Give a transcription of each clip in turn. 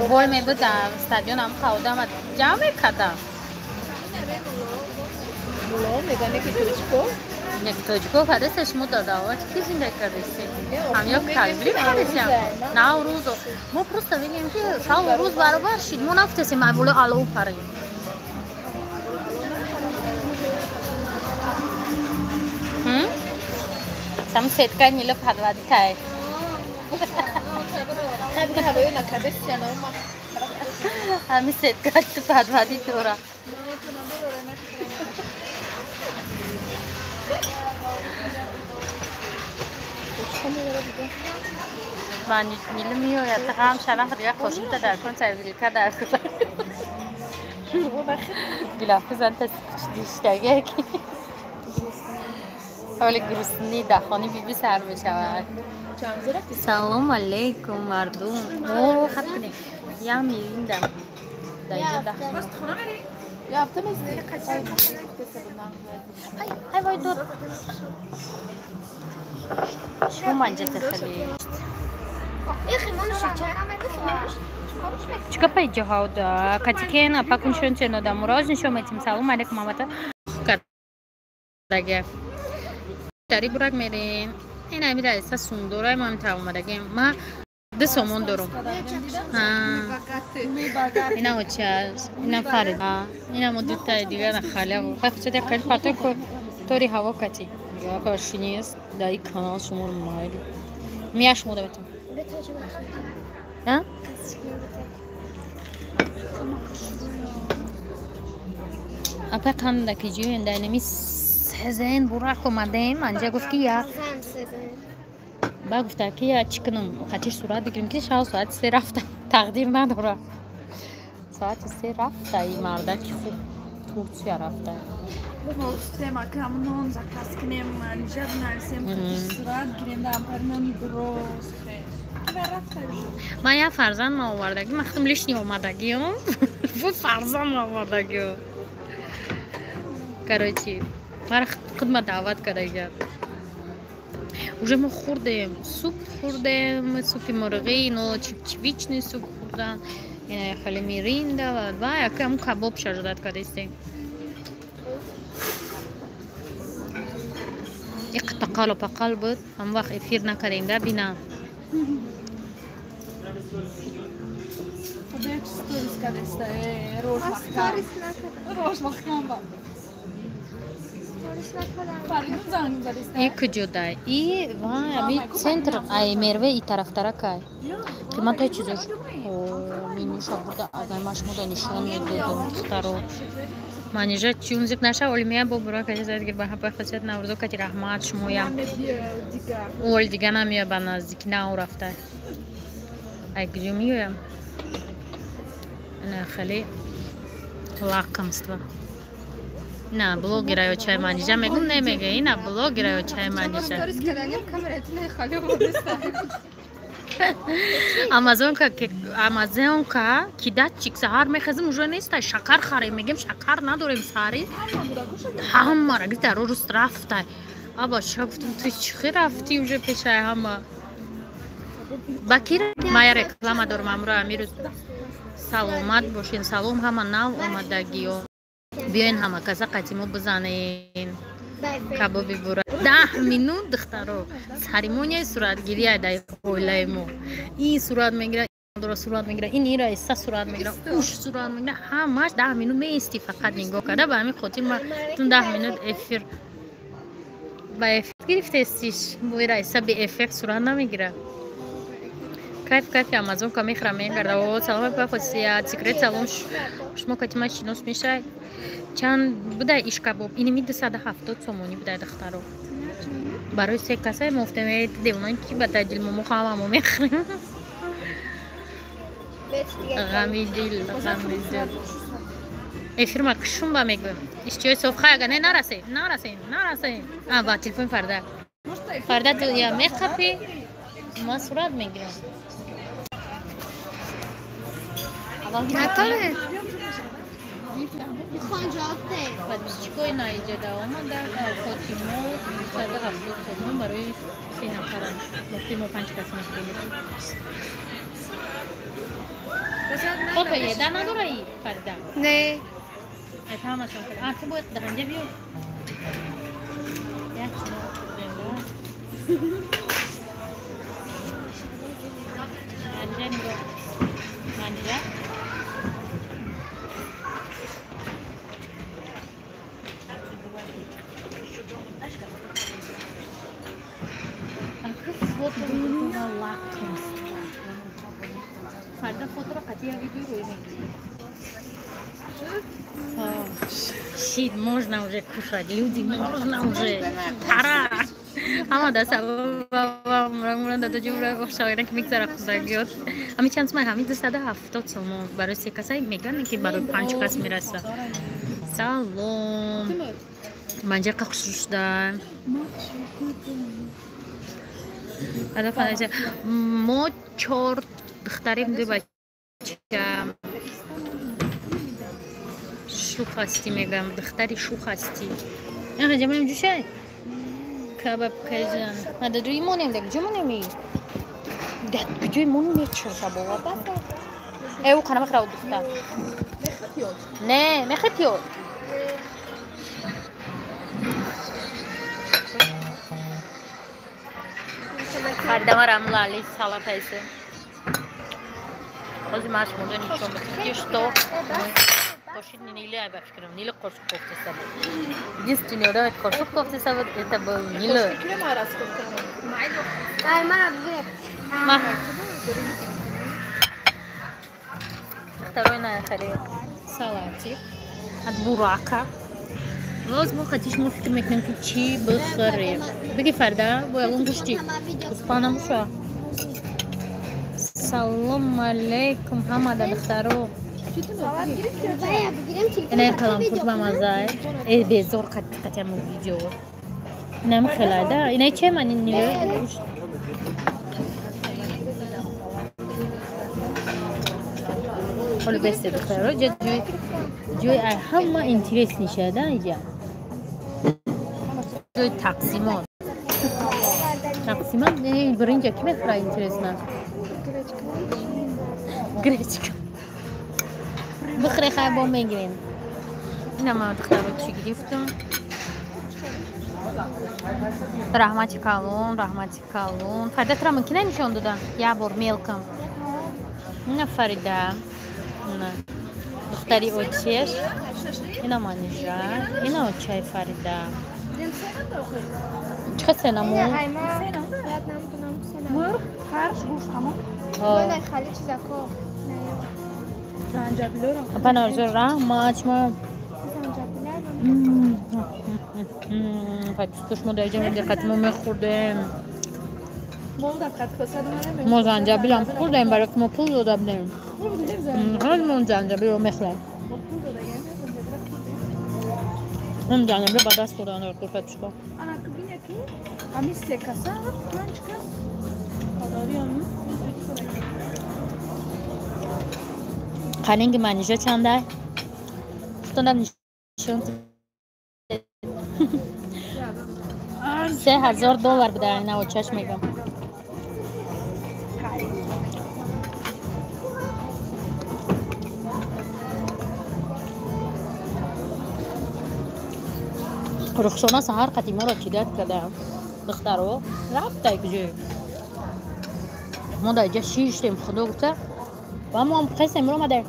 وای میبودم استادیون هم خودم جمع کردم Некточку хадесеш му дадават кизин декареси. Ҳамё калбри каресям. На рӯзо. Мо просто видим ки шав рӯз баробар шид. Мо нафтесем майбуло алов пари. Сам сеткай мило падвади кай. Ами сеткай ту падвади тора. من می‌آید هم شلم دیگه خوشم تا در کن سرگیری کرد در کن گلافه زن تا دیشتگه کی حالی گروسنی دخانی بی سر بشود سلام علیکم مردم اوه خط کنیم یا میریندم دایجه دخانی Yaptım izleri kaçar. Ay vay dur. Şu mancete خليه. يا اخي ما نشجع Чика пойдёт да катикена покунчончено да мурожен шо метим салом алейкум мамата. Кадаге. Тари бурак мерин. این امیره ایسا سوندورای ما هم تاومدگیم ما ده سومون دارم اینا وچه هست اینا فرد اینا مدت تای دیگه نخاله و خیلی چه دیگه پرتای که توری هوا کتی یا کارشینی است دایی کانال شما رو مایلی میاش موده بتون اپا کنده که جوین دینمی سزین براک اومدیم انجا گفت که یا با گفته که یا چکنم خاطر صورت بگیریم که شاید ساعت 3 رفته تقدیر نداره ساعت 3 رفته این مرده که خوب ترکیه رفته Mostrem akamnon zakaskenem manjar narsim kışrat girendam parnon gross من یه فرزند ما آوردگی مختم لیش نی آمدگی هم و فرزند آوردگی هم کراچی مرا خدمت دعوت کرده уже ما خوردیم سوپ خوردیم سوپ مرغی نو چیویچنی سوپ خوردن این خیلی میرینده و یکم کباب شجرت کرده استیم یک پقال و پقال بود هم وقت افیر نکردیم ده بینا یک جدا ای وای ابی سنتر ای میروه ای طرف ترکای قیمت چیزش مینوشا بوده آدم ماش موده نشان میدادم دخترو منیجا چونزک نشه ولی میام با برا کجا زد که به هم پخشید نوردو کتی رحمت شمویم اول دیگه نمیاد به نزدیک نه رفته ای کجا میایم نه خیلی لاکمست نه بلوگرای و چای منیجا میگم نمیگه اینا بلوگرای و چای منیجا امازون که کیدت چیک سهار میخزم اونجا نیست شکر خریم میگیم شکر نداریم ساری همه را گفت رو روز رفته آبا چه گفتم توی چی رفتی اونجا پیشه همه بکیر ما یه رکلام دارم امرو امیروز سلامت باشین سلام همه نو اومدگی و بیاین همه کسا قدیمو بزنین کبابی برای 10 مینوت دخترو سریمونیای صورتگیری های حوله مو این صورت میگیره درست صورت میگیره این ایرا ایسا صورت میگیره اوش صورت میگیره همش 10 مینوت میستی فقط نگاه کرده به همین خاطر ما تون 10 مینوت افیر با افیر گرفته استیش بویره ایسا به افکت صورت نمیگیره کیف امازون که میخرم میگرده و سلام با خصوصیت سیکرت سلام شما کتیما شنوس میشه چند بوده ایش کباب اینی میده 170 سومونی بوده دخترو برای سه کسای مفته میده دیونان که با تجلیل مو خواهم میخریم غمی دیل افیر ما کشون با میگم اشتیای صفحه اگه نرسیم با تلفن فرده تو یا میخپی ما صورت میگیرم نکنه بچه‌های نایجا آمده فاطیما 170 تومان برای 3 نفرن وقتی ما 5 کس میشیم فوتو یه نداره فردا نه تماشا کن تو باید درنجه بیو منجه فردا foto قطعی ویدیو روی Shit, можно уже кушать, люди, можно уже. Пора. Ама да сабам да доҷура бошавайна ки мигзара худагиёт. Ами чанд сумай ҳами 270 сом барои се касаи меган ки барои 5 кас мераса. Салом. Манҷақа хушушда. Ада фаназа мо 4 духтарим ду бача. شوخ هستی میگم دختری شوخ هستی نه جمعیم جوشه کباب کجان ماده دوی مونیم دیگه جمعیمی داد کجای مونیم یک شرطه بابا ایو خانم خراب دختر نه مخیپیو Fardama ramlali salataysa. Ozi maç moda niçom bitiyor что? Пошли Ниле, я башкирам. Ниле коршук кофтасы был. Единственный урок коршук кофтасы был, это был Ниле. Второй наехали салатик от бурака. Возьму, хотишь, может, мекненки чи бахаре. Беги фарда, боялун гушти. Успанам уша. Салам алейкум, хамада дохтаро. اینه کلام خود با مزای به زور قطعا مو ویدیو اینم خلاده اینه چه من این نیه حالا بسته دختره جوی همه اینترس نشده اینجا جوی تقسیمات نه برینجا کی بخواه اینترس نه گریچکا بخری خواهی با میگیرین این ما دختر رو چی گرفتم رحمتی کالون فرده ترا ممکنه نشون دادن یه بار میلکم این فریده دختری اوچیش این ما نیجا این اوچای فریده چه سنمو؟ مر فرش گوش همون خالی چیزا کو Apa narzo rahmat ma. Fatih mo dayacağım dikkatimi mekhurdem. Mo zanjabilam khurdem barak mo pul dodabnem. Hal mo zanjabil mekhlam. Mo zanjabil badas kodan or Fatih. Ana kubine ki ami se kasa planchka. Arıyorum. خاننگ منیجا چنده؟ ستوندم نشون $3,000 بده نه و چشم میگم رخشانه سهر قدیمه را چیدت کرده دخترو رفت کجای ما در اینجا شیشتیم خدا گفته و ما هم قسم رو مده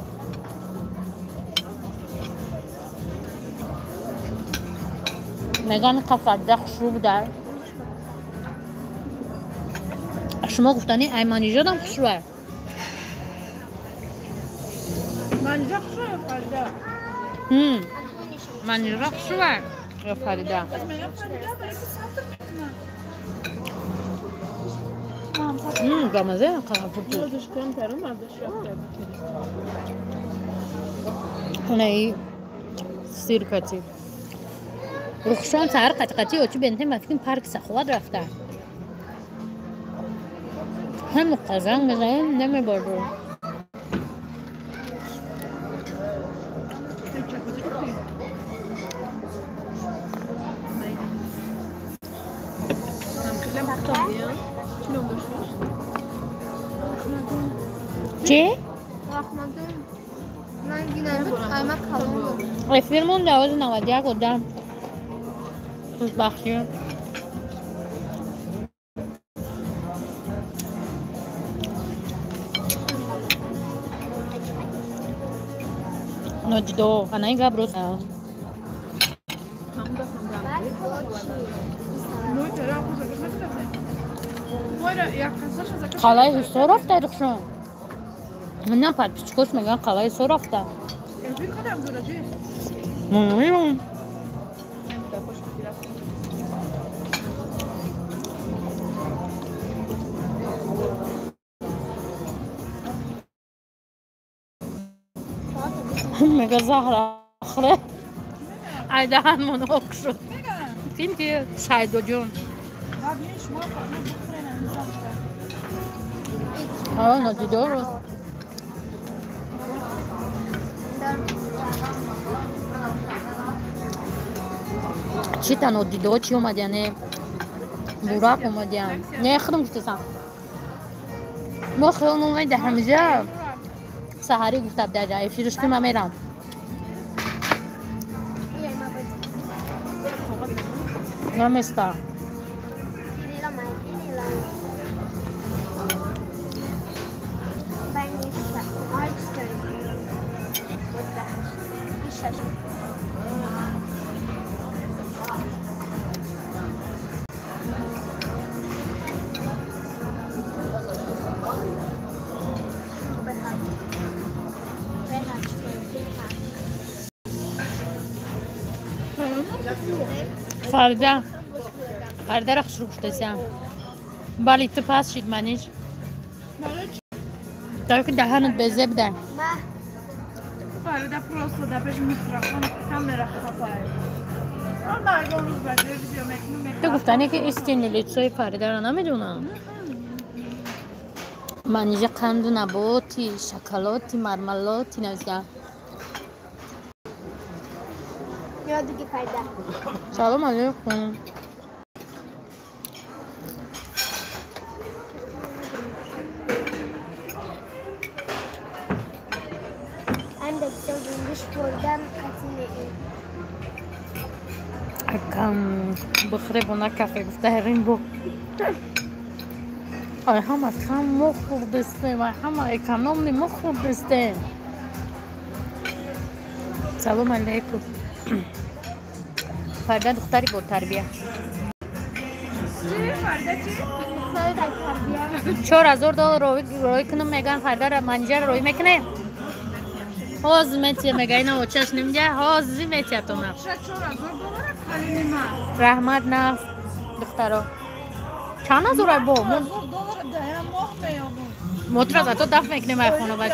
میگن قفده خوشرو بوده شما گفتانی ایمانی جادم خوشروه منجا خوشروه فرده منجا خوشروه یا فرده گامزه قرافتی اونایی سیرکتی رخشان سهر قطی اوچی بنتیم بفتیم پارک سخواد رفته هم قزن بزنیم نمی باردو چی؟ من گینه قیمت کلون رفیقمون 12.91 بودم خوشبختی نجدو انا این قبروس қалай сорафта рухшон мына подписчикос меган қалай сорафта мега захра ахре айдан монок шуд финки сайдо ҷон نادیدار چی تا نادیدار چی اومدی نه براق اومدی نه خودم گفتم ما خیلی اومده همجا سحری گفتم در جای فیروش که من میرم نمیستا فردا را خوش گفتم بالی تو پاس شد منیش تا که دهانت بزه بدن فردا پروسو دا پیش میکروفون کامera کپای تو گفتنی که استینی لیتسوی فردا را نمیدونم منیجه قند و نباتی شکلاتی مرملاتی نوزگم یادگی فردا سلام علیکم کم بخوره بنا کافه گفته هرین بو آی همه کم مخوردسته و همه اکنام نمخوردسته سلام علیکم فردا دختری بود تربیه $4000 روی کنم میگن فردا را منجر روی میکنه حاضر میتیه میگه اینا وچش نمیگه حاضر میتیه تو نه رحمت نه دخترا چند از اورای با مطرز تو دفت میکنه مای خونه با $4000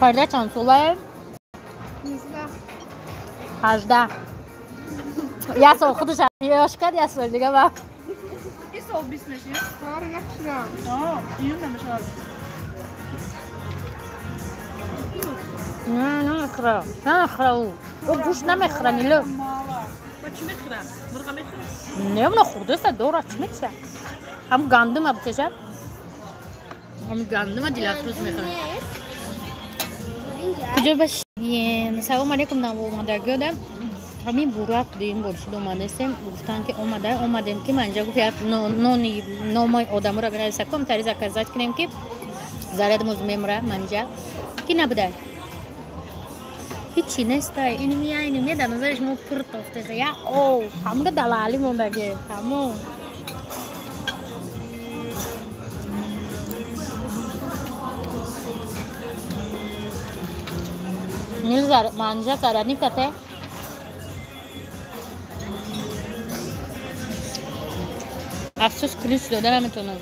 فردا چند ساله؟ 18 یه سال خودش یاش کرد یه سال دیگه با این سال 20 میشه کار نکشم اینو نمیشه نه نخره او گوش نمیخره نیلو با چی میخوره؟ مرغا میخوره؟ نمیدونم خورده است دور چی میخوره هم گندم بکشه هم گندم دیلاتروز میخوره کجا باشیم سلام علیکم نام اومدگی دارم همین براق دیم برشید اومده استیم گفتن که اومدیم که منجا گفت نامای آدم را بنویس کم تریز کزد کنیم که زرد مزمیم را منجا کی نبوده هیچی نیست اینو میای در نظرش مو پرت افتاده یا او همه دلالی موندگی همون نیل منجا کرانی کته افسوس کلیش داده نمیتونم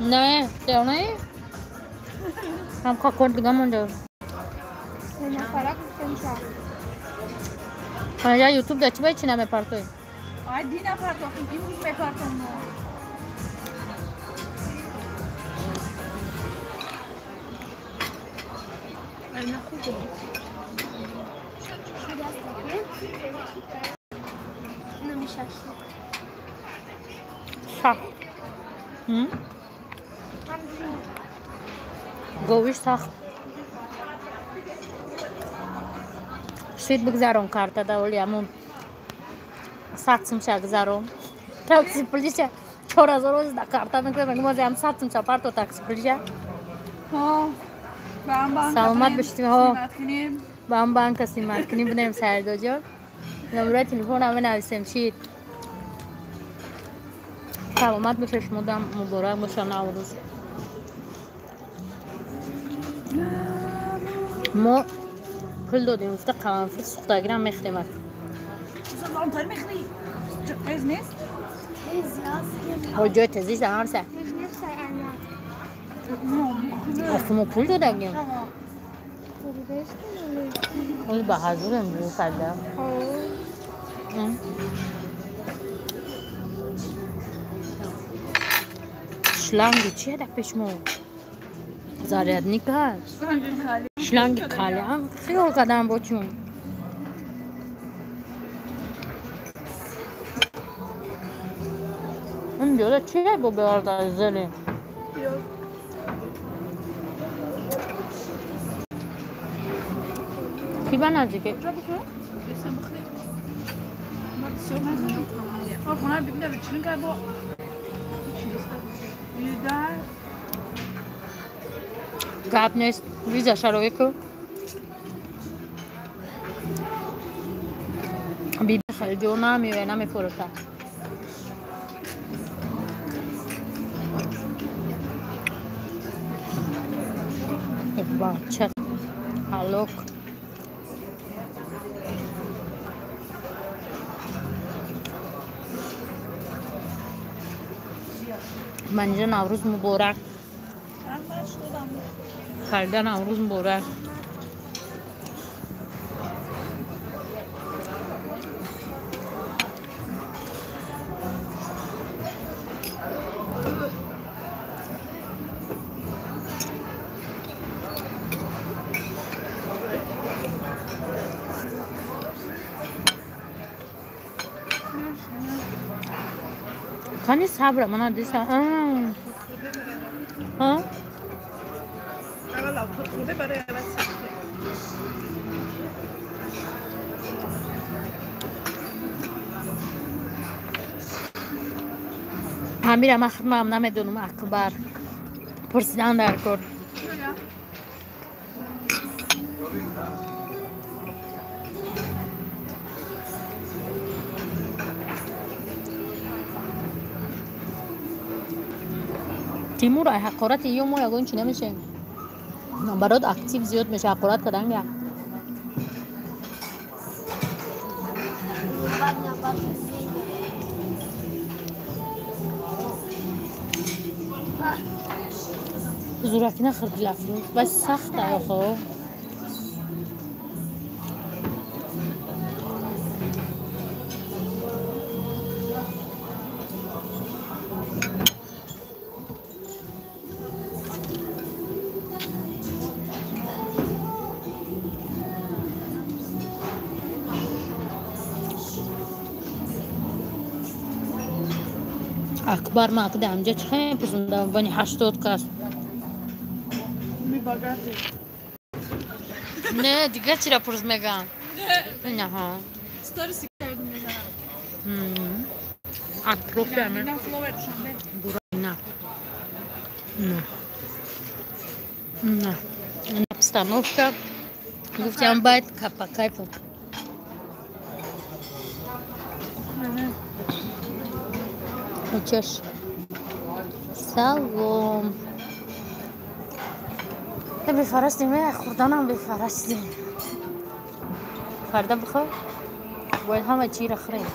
نه نه هم کاکورد دیگه مونده یا یوتیوب da ci bai cine me partoi. Ai, Dina parto, imuz me parto no. Ai, na kudu. نمی‌شاشی. Sağ. Hı? Goviş sağ. شید بگذارم کارت داولی امون ساعتم گذارم تاکسی پلیسه 4000 روز دا کارت میکنه میگم از ام ساعتم پارتو تاکسی پلیسه ها بام سلامت باشید ها بام بانک سیمت کنیم بنیم سردو جان نمره تلفن هم نویسم شید سلامت باشش مدام مبارک باشه نوروز ما پول دادیم گفته قرنفل سوختگیرم میخریم زمان طال میخری تز نیست ها جای تزیش در هرسه افمو پول دادیم اوی بحضور امروز کرده شلانگی چیه در پیشمو زاریت نیکه شلانگی کالی هم خیلی قدم بچون این دیوله چیه با بیارد از زلی کی با نزدیکه خونه ببینه بچین که با بیدار گپ نیست ویزا شروعی که بیبی خیلی جو نمیوه نمیفروشه بچه حلوک منجا نوروز مبارک خریده نوروز مبارک کنی صبر من دیسا ها اول خوبه برای اول همیرم اخمام نمیدونم اکبر پرسیدن در کرد تیمور حقارت یوم یا گون چی نمیشه برات اکتیو زیاد میشه حقارت کردن یا زورکی نخورد لفروز بس سخته خب اکبر ماکده امجا چخه پسنده بانی 80 کس میباگرده نه دیگه چی را پرس میگم نه ها ستارسی کردیم میزنم اطروف همه اینا فلوور شنبه نه نه نه نه обстановка گفتم باید کپا کیفو چش سلام بفرستیم خوردنم بفرستیم فردا بخور باید همه چی را خرید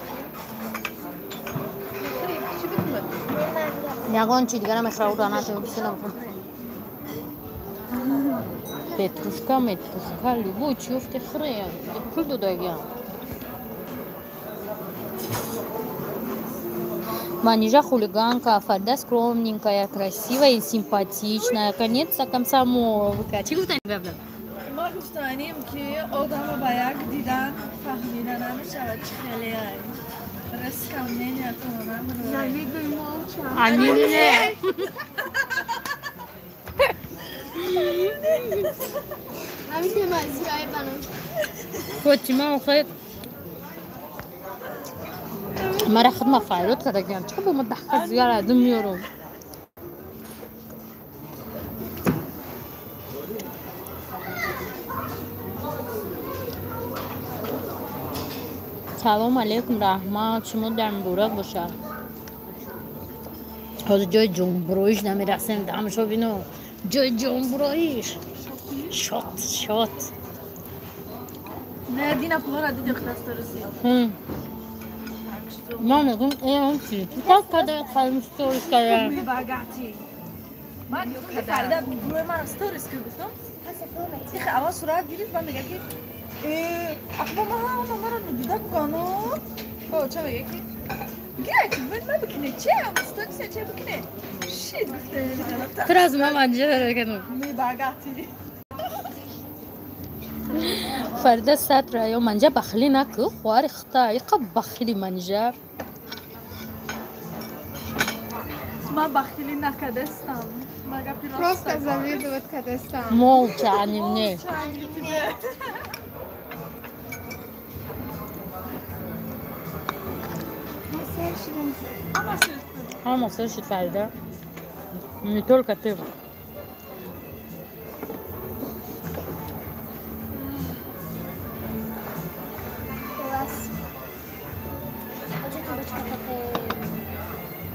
چی بکنم؟ یگان چی دیگر هم اخراو دانه تو بسیلم کن Petrushka, любой в тех хрен. Куда дойдем? Манижа хулиганка, Фарда скромненькая, красивая и симпатичная. Конец комсомолка. Чего ты не говоришь? ما دوست داریم که آدم با یک دیدن فهمیدن نمیشود چه خیلی هایی رس کم نمیتونم Ani ne? همیشه مزیای بانم Fatima خیلی مرا خدمت فایرات کرده گیم. چه با مدخل زیاد ادم میارم. سلام علیکم رحمت شما در مبارک باشه. حالا جای جنبرویش نمیرسیم دمشو بینو جای جنبرویش شات نه دینا پوها را دیدی خلاص درستی ما نگم اون چی تا کده خیلی ستوریش کرده می باگاتی من که فردا گروه من استوریس کردم دیگه اول صورت گیرید من میگم که اخبار ما را ندیدم کنم او چه میگه که گیرید من بکنه چه استوریس چه بکنه شید گفته تر از ما منجه داره کنم می باگاتی فردا ستره یا منجه بخلی نکو خواری خطا یقا بخلی منجه من بخیلی نکدستم مگه Просто завидовать, когда стал. молча они мне Ama слышит Фарда не только ты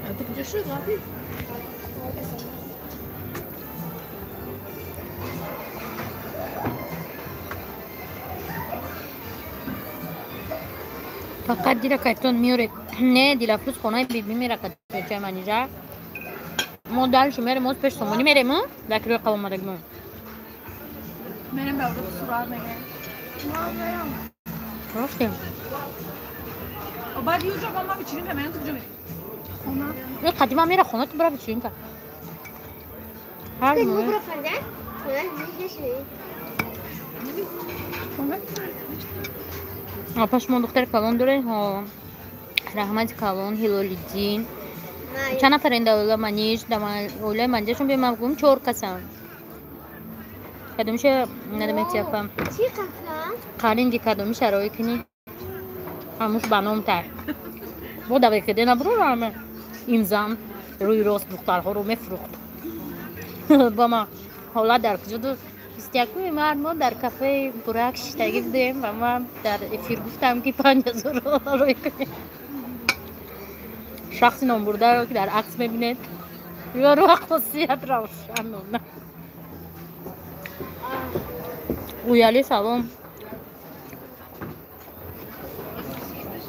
А ты где шила? فقط دیره کارتون میاره نه دیل افروز خونه بیبی میره کارتون چه منیجا ما دارشو میره موز پیش سمونی میره ما دکروی قوام مدگ ما Benim de orada surar mege. رفتیم O بعد یه جا با ما بچینیم که من کجا میریم؟ خونه. این قدیما میره خونه تو برا بچین که هر Ты موقع выбрал фонарь? Фонарь здесь есть. آپاش ما دختر کلون داره ها رحمت کلون هیلولی دین چند نفر این دوله منیش دوله منجشون به مفهوم 4 کسان کدومشه ندمت یفهم چی قفلا؟ قارین دی کدومشه روی کنی هموش بنام تر با دوله کده نبرو رو همه این زن روی راست دخترها رو مفروخت با ما حالا در کجا دو استیاکوی ما در کافه براک شتاگی بودیم و ما در افیر گفتم که 5000 رو روی کنیم شخصی نمبرده رو که در عکس ببینید یا رو خصوصیت روشن نه اویالی سلام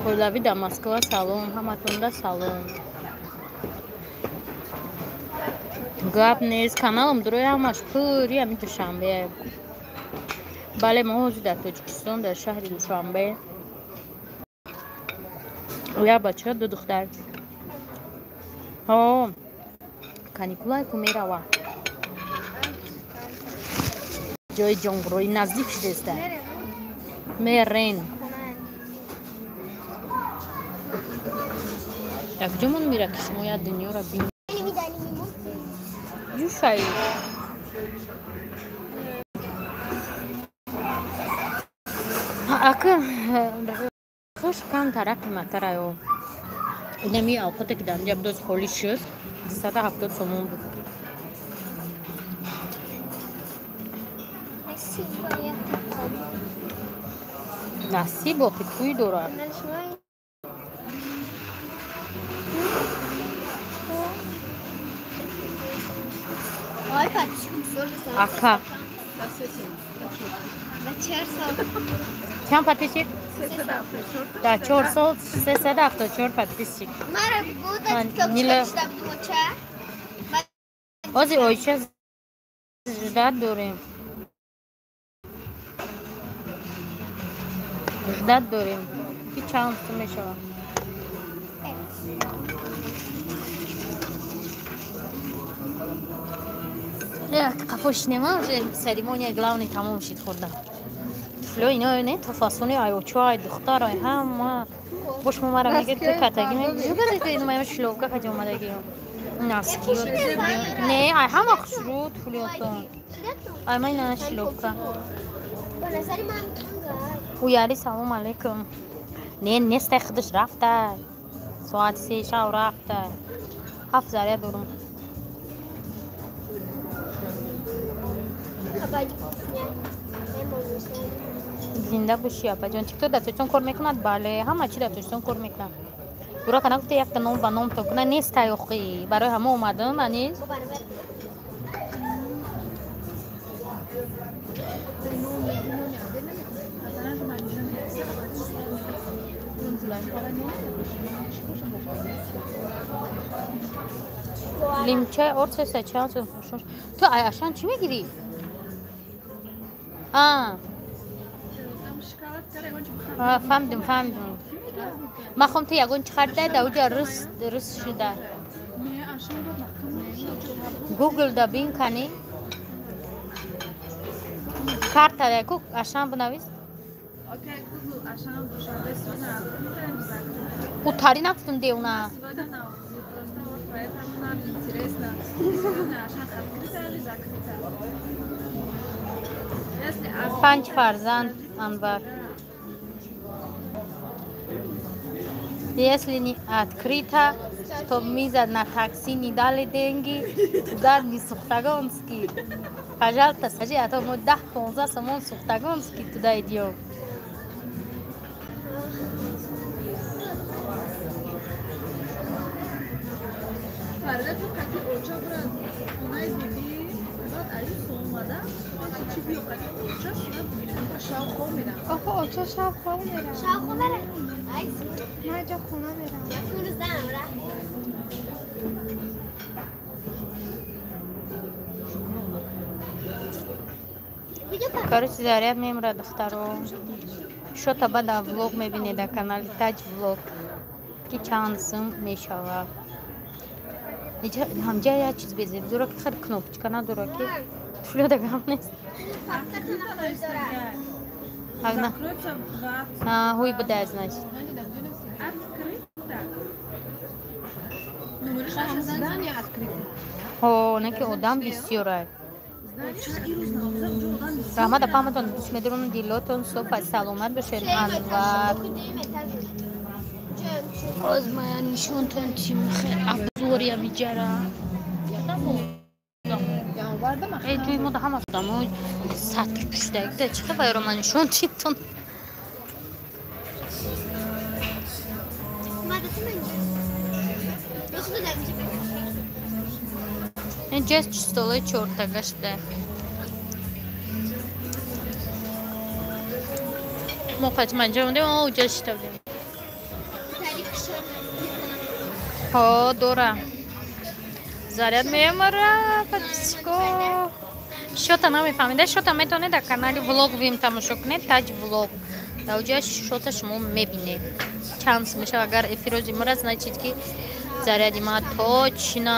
خودلاوی در مسکو سلام همتون در سلام گپ نیست کانالم دروی همش پوری همین دوشنبه بله ما حضور در تاجیکستان در شهر دوشنبه یا بچه دو دختر ها کانیکولای کو میروه جای جنگروی نزدیک شده میرین یک جمون میره که شما یا دنیا را بین جوشایی اکه خوش کم طرف مطرایو اینمی اوقاتی که دنجا بدوز خولی شد 270 سومون بود نصیب و خیلی دوره آی پاتیشون اکا چند پاتیشی؟ 374 374 پاتیشی مرا بود که کشتم تو چه؟ Ozi oycha ждать дорем. Ждать дорем. Ки чанд мешава. Як кафош нема, уже церемония главный тамом шид хурда. Фло ино не то фасони айочай духтарай ҳама бош мара мегир ту катаги мегир ин мая шловка хаҷ омадаги наски не ай ҳама хушруд флиотон ай май на шловка уяри салом алейкум не нестай худаш рафта соати 3 шав рафта 7 заря дурум زنده باشی آپاجان تیک تو دستشون کار میکنند بله همه چی دستشون کار میکنند برای کنار گفته یک نام و نام تو کنه نیست تایخی برای همه اومدن نیست لیمچه ارچه سچه تو عشان چی میگیری؟ فهمدم ما خم تو یگون چخرده دا اوجا رس شده گوگل دا بین کنی کارت دا کو اشان بنویس утари нафтунде уна панҷ фарзанд анвар если не открыто то миза на такси не дали деньги туда не сухтагонский пожалуйста скажи а то мы 10-15 сомон сухтагонский туда идем آخه اوچا شب خواب میرم شب خواب میرم نه جا خونه میرم короче заряд мемра духтаро шо та бада влог мебинед дар канали таҷ влог ки чанд сум мешава ҳамҷа як чиз безеб дура ки хар кнопочка надура ки туфлё дагам нест хуй буда значит о неки одам бисёрай раҳмат апаматон душ медорум дилотон соҳбат саломат бошед анвар оз мая нишонтон чӣ мехе абзория миҷара эй туи мода ҳама шудамо сатр пуштагида чӣ хабаро ман нишон читон инҷас чистолаи чортага шуда мо қатманҷамдем оҷа шитавдем ҳо дора заряд мемара патичко шота намефаҳмида шота метавонед дар канали влог вим тамошо кунед таҷ влог дар оҷа шота шумо мебинед чанд мешав агар эфирози мора значит ки заряди ма точно